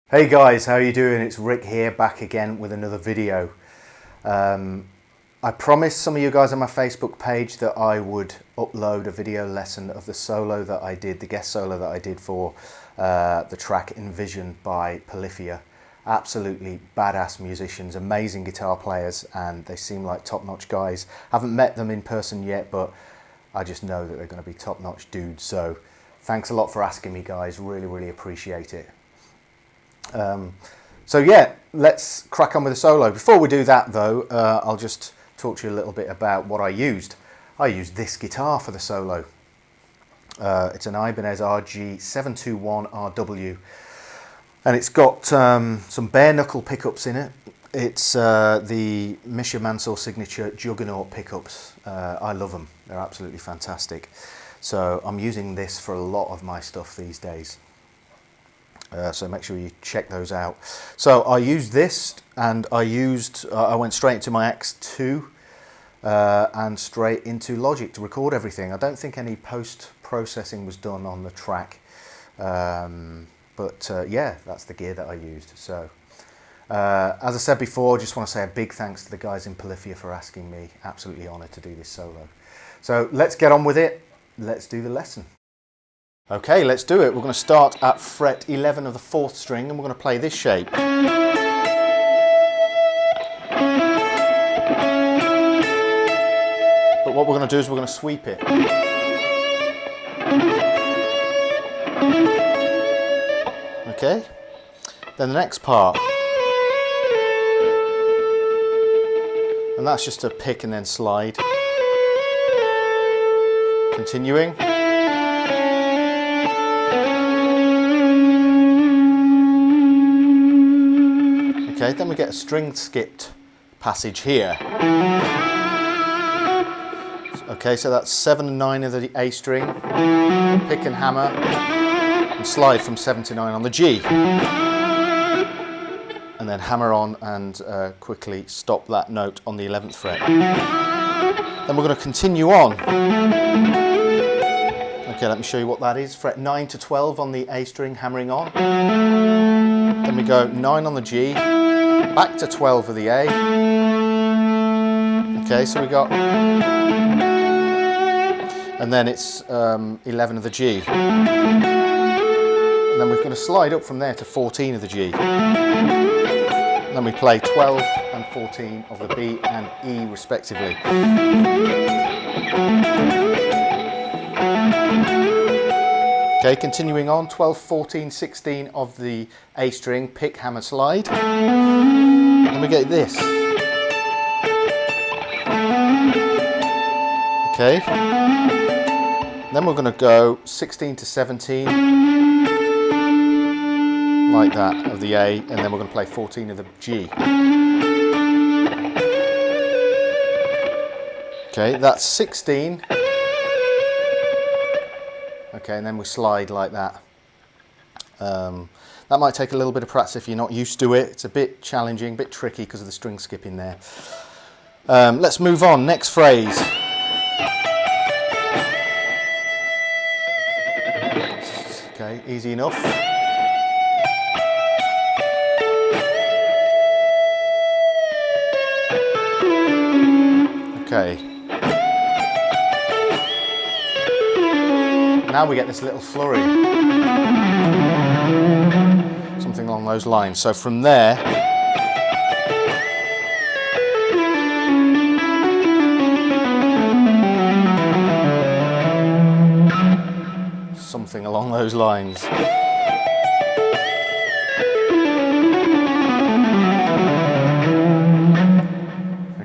Hey guys, how are you doing? It's Rick here, back again with another video. I promised some of you guys on my Facebook page that I would upload a video lesson of the solo that I did, the guest solo that I did for the track Envision by Polyphia. Absolutely badass musicians, amazing guitar players, and they seem like top-notch guys. Haven't met them in person yet, but I just know that they're going to be top-notch dudes. So thanks a lot for asking me, guys. Really appreciate it. So yeah, let's crack on with the solo. Before we do that though, I'll just talk to you a little bit about what I used. I used this guitar for the solo. It's an Ibanez RG721RW, and it's got some bare knuckle pickups in it. It's the Misha Mansour signature Juggernaut pickups. I love them, they're absolutely fantastic. So I'm using this for a lot of my stuff these days. So make sure you check those out. So I used this, and I went straight into my X2 and straight into Logic to record everything. I don't think any post-processing was done on the track, but yeah, that's the gear that I used. So as I said before, I just want to say a big thanks to the guys in Polyphia for asking me. Absolutely honoured to do this solo. So let's get on with it. Let's do the lesson. Okay, let's do it. We're going to start at fret 11 of the 4th string, and we're going to play this shape. But what we're going to do is we're going to sweep it. Okay, then the next part. And that's just a pick and then slide. Continuing. Okay, then we get a string skipped passage here. Okay, so that's 7 and 9 of the A string, pick and hammer, and slide from 7 to 9 on the G. And then hammer on and quickly stop that note on the 11th fret. Then we're going to continue on. Okay, let me show you what that is. Fret 9 to 12 on the A string, hammering on. Then we go 9 on the G, back to 12 of the A. Okay, so we got, and then it's 11 of the G. And then we're going to slide up from there to 14 of the G. And then we play 12 and 14 of the B and E respectively. Okay, continuing on, 12, 14, 16 of the A string, pick, hammer, slide. And we get this. Okay. Then we're going to go 16 to 17, like that, of the A, and then we're going to play 14 of the G. Okay, that's 16. Okay, and then we slide like that. That might take a little bit of practice if you're not used to it. It's a bit challenging, a bit tricky because of the string skipping there. Let's move on. Next phrase. Okay, easy enough. Okay. Now we get this little flurry. Something along those lines. So from there, something along those lines.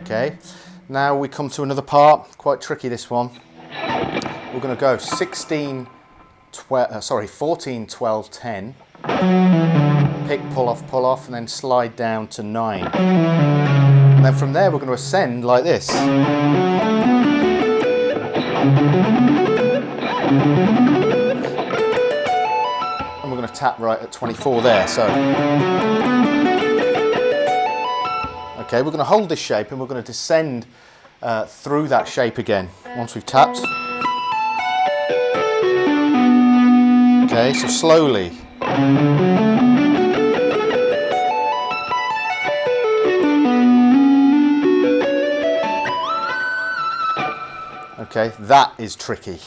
Okay, now we come to another part, quite tricky this one. We're going to go 14, 12, 10, pick, pull off, and then slide down to 9. And then from there we're going to ascend like this. And we're going to tap right at 24 there. So, okay, we're going to hold this shape and we're going to descend through that shape again once we've tapped. Okay, so slowly. Okay, that is tricky.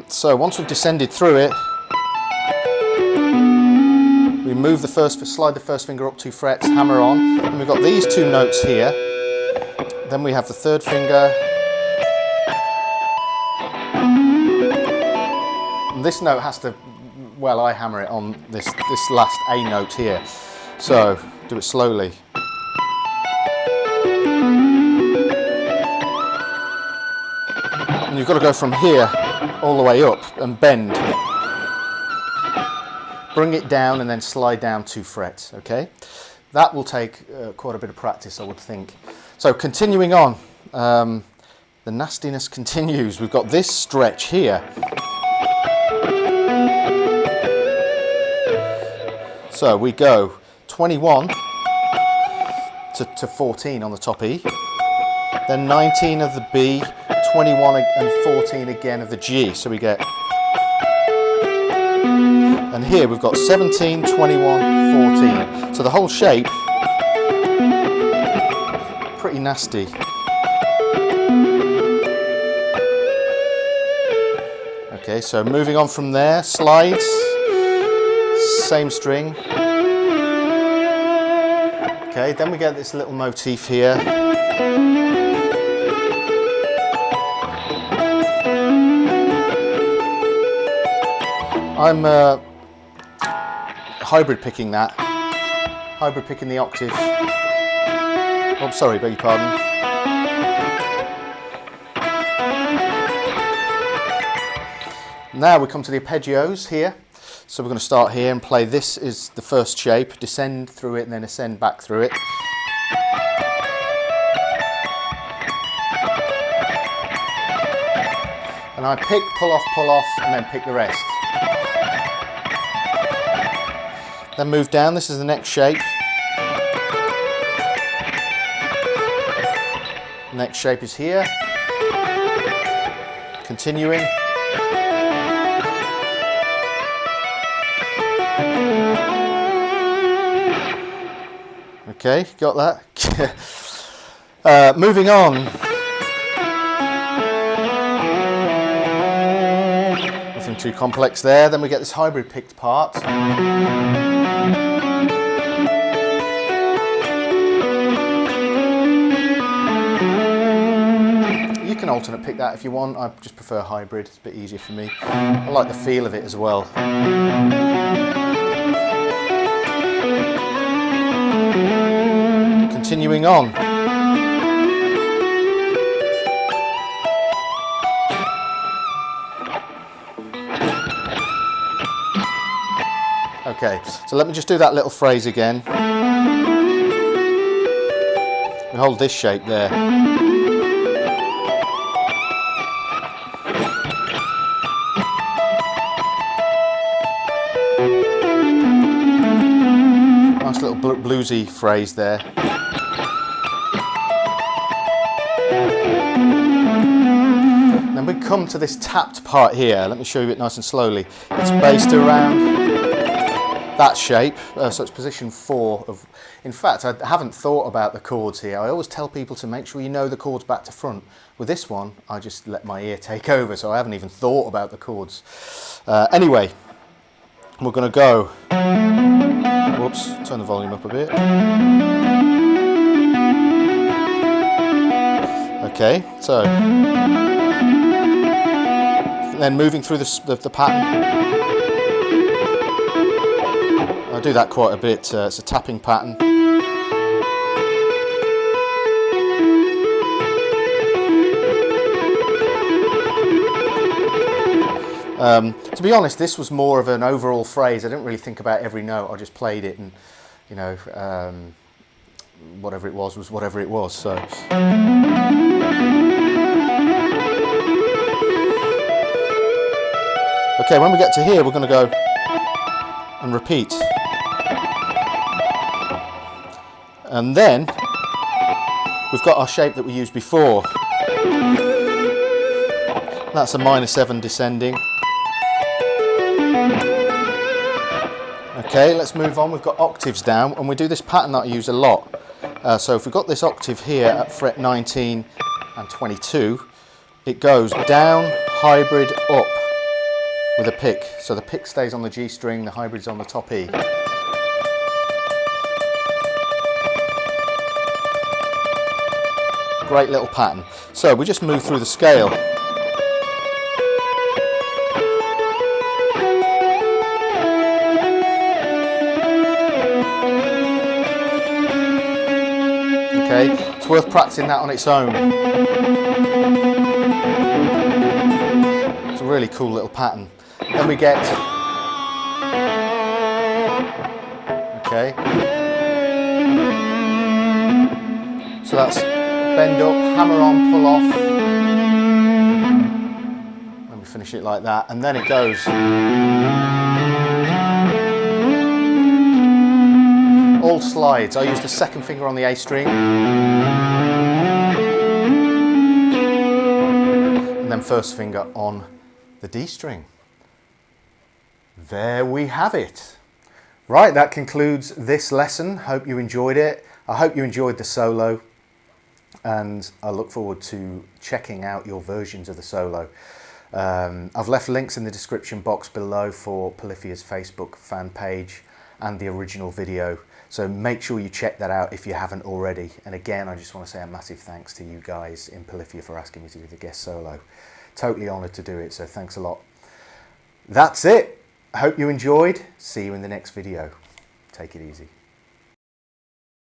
So once we've descended through it, we move the first, slide the first finger up 2 frets, hammer on, and we've got these 2 notes here. Then we have the 3rd finger. And this note has to, well, I hammer it on this last A note here. So do it slowly. And you've got to go from here all the way up and bend. Bring it down and then slide down 2 frets, okay? That will take quite a bit of practice, I would think. So continuing on, the nastiness continues. We've got this stretch here. So we go 21 to 14 on the top E, then 19 of the B, 21 and 14 again of the G. So we get, and here we've got 17, 21, 14. So the whole shape, pretty nasty. Okay, so moving on from there, slides, same string. Okay, then we get this little motif here. I'm hybrid picking that. Hybrid picking the octave. Oh, sorry, beg your pardon. Now we come to the arpeggios here. So we're going to start here and play, this is the first shape, descend through it and then ascend back through it. And I pick, pull off, and then pick the rest. Then move down, this is the next shape. Next shape is here. Continuing. Okay, got that? Moving on. Nothing too complex there. Then we get this hybrid picked part. You can alternate pick that if you want. I just prefer hybrid, it's a bit easier for me. I like the feel of it as well. Continuing on. Okay, so let me just do that little phrase again. We hold this shape there. Nice little bluesy phrase there. Then we come to this tapped part here. Let me show you it nice and slowly. It's based around that shape, so it's position 4 of. In fact, I haven't thought about the chords here. I always tell people to make sure you know the chords back to front. With this one, I just let my ear take over, so I haven't even thought about the chords. Anyway, we're going to go. Whoops, turn the volume up a bit. Okay, so then moving through the pattern. I do that quite a bit. It's a tapping pattern. To be honest, this was more of an overall phrase. I didn't really think about every note. I just played it, and you know, whatever it was whatever it was. So. Okay, when we get to here, we're going to go and repeat. And then we've got our shape that we used before. That's a minor 7 descending. Okay, let's move on. We've got octaves down, and we do this pattern that I use a lot. So if we've got this octave here at fret 19 and 22, it goes down, hybrid, up with a pick. So the pick stays on the G string, the hybrid's on the top E. Great little pattern. So we just move through the scale. Okay, it's worth practicing that on its own. It's a really cool little pattern. Then we get, okay, so that's bend up, hammer on, pull off, and we finish it like that, and then it goes all slides. I use the second finger on the A string and then first finger on the D string. There we have it. Right, that concludes this lesson. Hope you enjoyed it. I hope you enjoyed the solo, and I look forward to checking out your versions of the solo. I've left links in the description box below for Polyphia's Facebook fan page and the original video, so make sure you check that out if you haven't already. And again, I just want to say a massive thanks to you guys in Polyphia for asking me to do the guest solo. Totally honoured to do it, so thanks a lot. That's it. I hope you enjoyed. See you in the next video. Take it easy.